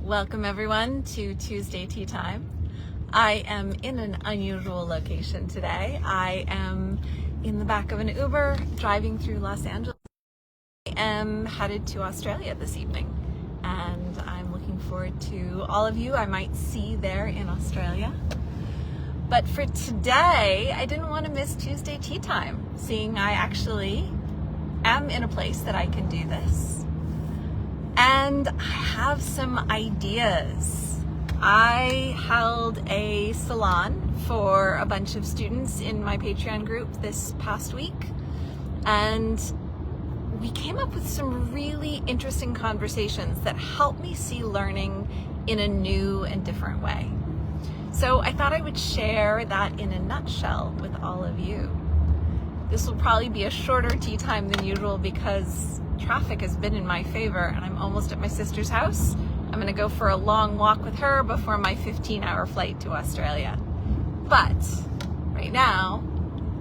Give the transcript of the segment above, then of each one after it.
Welcome everyone to Tuesday Tea Time. I am in an unusual location today. I am in the back of an Uber driving through Los Angeles. I am headed to Australia this evening and I'm looking forward to all of you I might see there in Australia. But for today, I didn't want to miss Tuesday Tea Time, seeing I actually am in a place that I can do this. And I have some ideas. I held a salon for a bunch of students in my Patreon group this past week, and we came up with some really interesting conversations that help me see learning in a new and different way. So I thought I would share that in a nutshell with all of you. This will probably be a shorter tea time than usual because traffic has been in my favor and I'm almost at my sister's house. I'm going to go for a long walk with her before my 15-hour flight to Australia. But right now,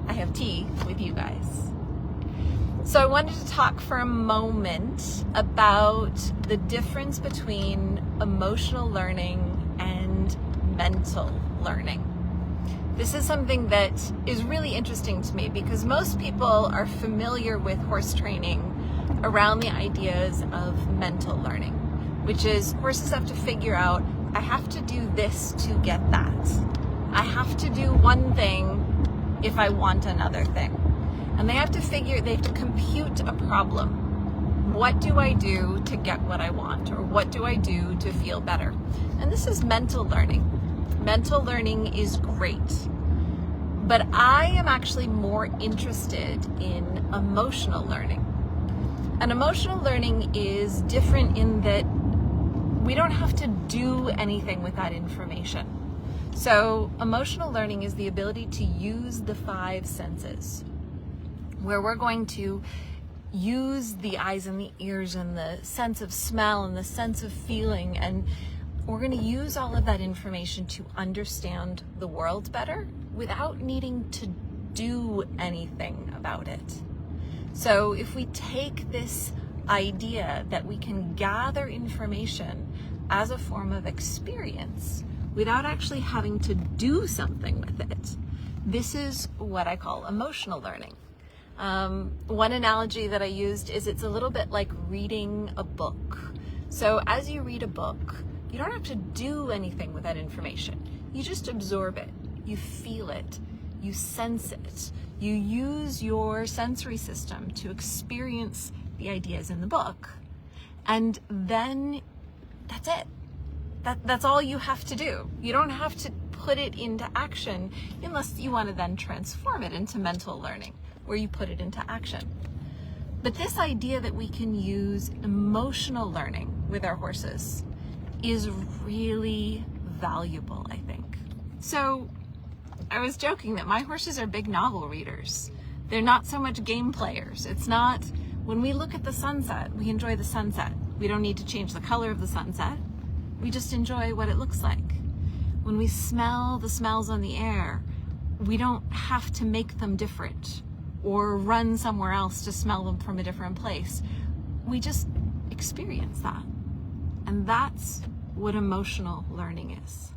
I have tea with you guys. So I wanted to talk for a moment about the difference between emotional learning and mental learning. This is something that is really interesting to me because most people are familiar with horse training around the ideas of mental learning, which is horses have to figure out, I have to do this to get that. I have to do one thing if I want another thing. And they have to compute a problem. What do I do to get what I want? Or what do I do to feel better? And this is mental learning. Mental learning is great. But I am actually more interested in emotional learning. And emotional learning is different in that we don't have to do anything with that information. So emotional learning is the ability to use the 5 senses, where we're going to use the eyes and the ears and the sense of smell and the sense of feeling, and we're going to use all of that information to understand the world better without needing to do anything about it. So if we take this idea that we can gather information as a form of experience without actually having to do something with it, this is what I call emotional learning. One analogy that I used is it's a little bit like reading a book. So as you read a book, you don't have to do anything with that information. You just absorb it, you feel it, you sense it. You use your sensory system to experience the ideas in the book. And then that's it. That's all you have to do. You don't have to put it into action unless you want to then transform it into mental learning, where you put it into action. But this idea that we can use emotional learning with our horses is really valuable, I think. So I was joking that my horses are big novel readers. They're not so much game players. It's not, when we look at the sunset, we enjoy the sunset. We don't need to change the color of the sunset. We just enjoy what it looks like. When we smell the smells on the air, we don't have to make them different or run somewhere else to smell them from a different place. We just experience that. And that's what emotional learning is.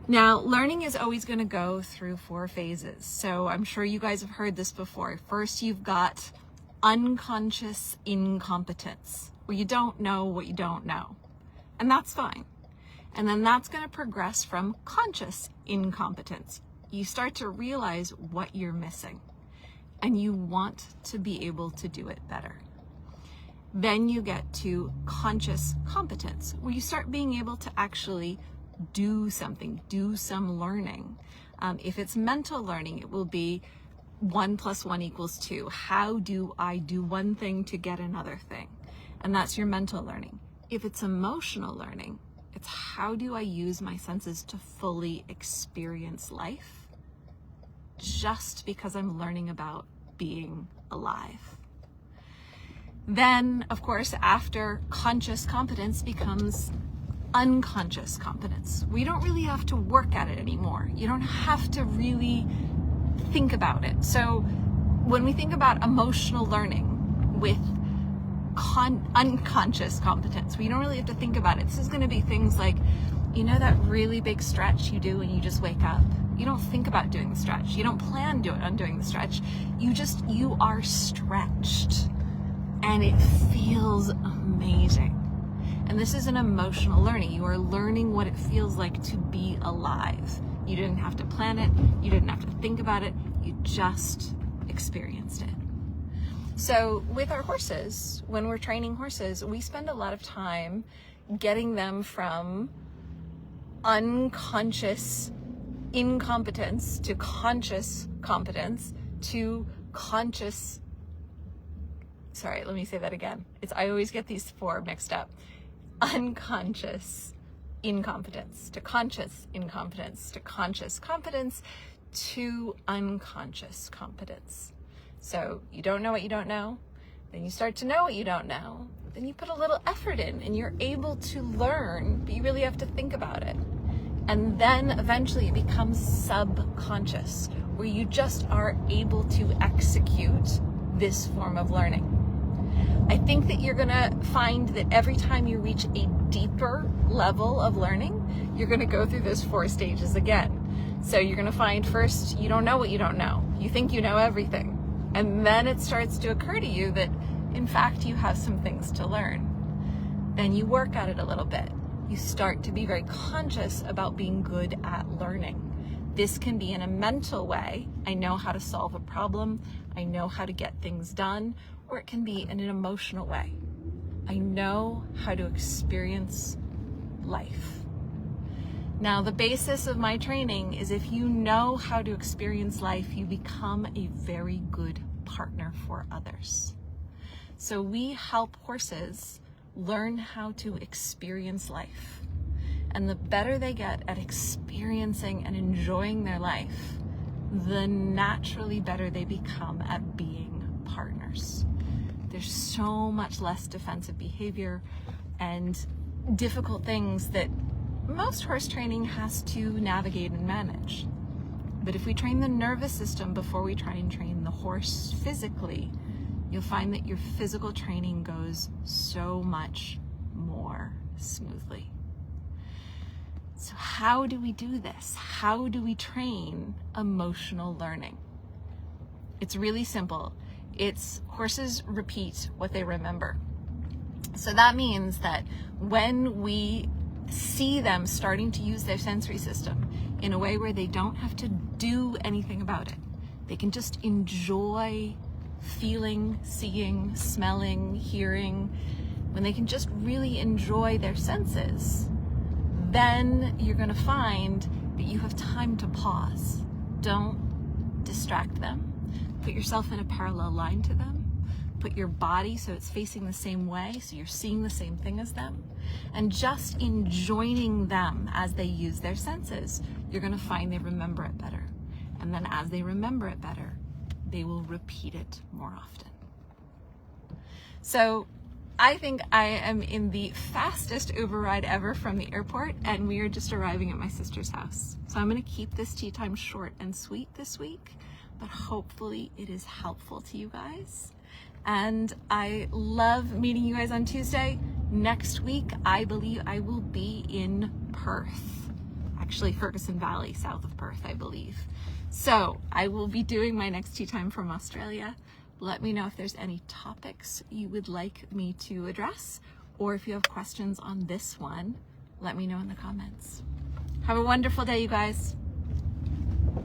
Now, learning is always going to go through 4 phases. So I'm sure you guys have heard this before. First, you've got unconscious incompetence, where you don't know what you don't know. And that's fine. And then that's going to progress from conscious incompetence. You start to realize what you're missing, and you want to be able to do it better. Then you get to conscious competence, where you start being able to actually do something, do some learning. If it's mental learning, it will be 1 + 1 = 2. How do I do one thing to get another thing? And that's your mental learning. If it's emotional learning, it's how do I use my senses to fully experience life just because I'm learning about being alive. Then, of course, after conscious competence becomes unconscious competence. We don't really have to work at it anymore. You don't have to really think about it. So when we think about emotional learning with unconscious competence, where you don't really have to think about it. This is going to be things like, you know, that really big stretch you do when you just wake up. You don't think about doing the stretch. You don't plan on doing the stretch. You are stretched, and it feels amazing. And this is an emotional learning. You are learning what it feels like to be alive. You didn't have to plan it. You didn't have to think about it. You just experienced it. So with our horses, when we're training horses, we spend a lot of time getting them from unconscious incompetence to conscious competence to conscious, sorry, let me say that again. I always get these four mixed up. Unconscious incompetence to conscious incompetence to conscious competence to unconscious competence. So you don't know what you don't know, then you start to know what you don't know, then you put a little effort in and you're able to learn, but you really have to think about it. And then eventually it becomes subconscious, where you just are able to execute this form of learning. I think that you're gonna find that every time you reach a deeper level of learning, you're gonna go through those 4 stages again. So you're gonna find first, you don't know what you don't know. You think you know everything. And then it starts to occur to you that, in fact, you have some things to learn. Then you work at it a little bit. You start to be very conscious about being good at learning. This can be in a mental way. I know how to solve a problem. I know how to get things done. Or it can be in an emotional way. I know how to experience life. Now, the basis of my training is if you know how to experience life, you become a very good partner for others. So we help horses learn how to experience life. And the better they get at experiencing and enjoying their life, the naturally better they become at being partners. There's so much less defensive behavior and difficult things that most horse training has to navigate and manage. But if we train the nervous system before we try and train the horse physically, you'll find that your physical training goes so much more smoothly. So how do we do this? How do we train emotional learning? It's really simple. It's horses repeat what they remember. So that means that when we see them starting to use their sensory system in a way where they don't have to do anything about it, they can just enjoy feeling, seeing, smelling, hearing, when they can just really enjoy their senses, then you're going to find that you have time to pause. Don't distract them. Put yourself in a parallel line to them. Put your body so it's facing the same way, so you're seeing the same thing as them. And just in joining them as they use their senses, you're going to find they remember it better. And then as they remember it better, they will repeat it more often. So I think I am in the fastest Uber ride ever from the airport, and we are just arriving at my sister's house. So I'm going to keep this tea time short and sweet this week, but hopefully it is helpful to you guys. And I love meeting you guys on Tuesday. Next week, I believe I will be in Perth. Actually, Ferguson Valley, south of Perth, I believe. So I will be doing my next tea time from Australia. Let me know if there's any topics you would like me to address, or if you have questions on this one, let me know in the comments. Have a wonderful day, you guys.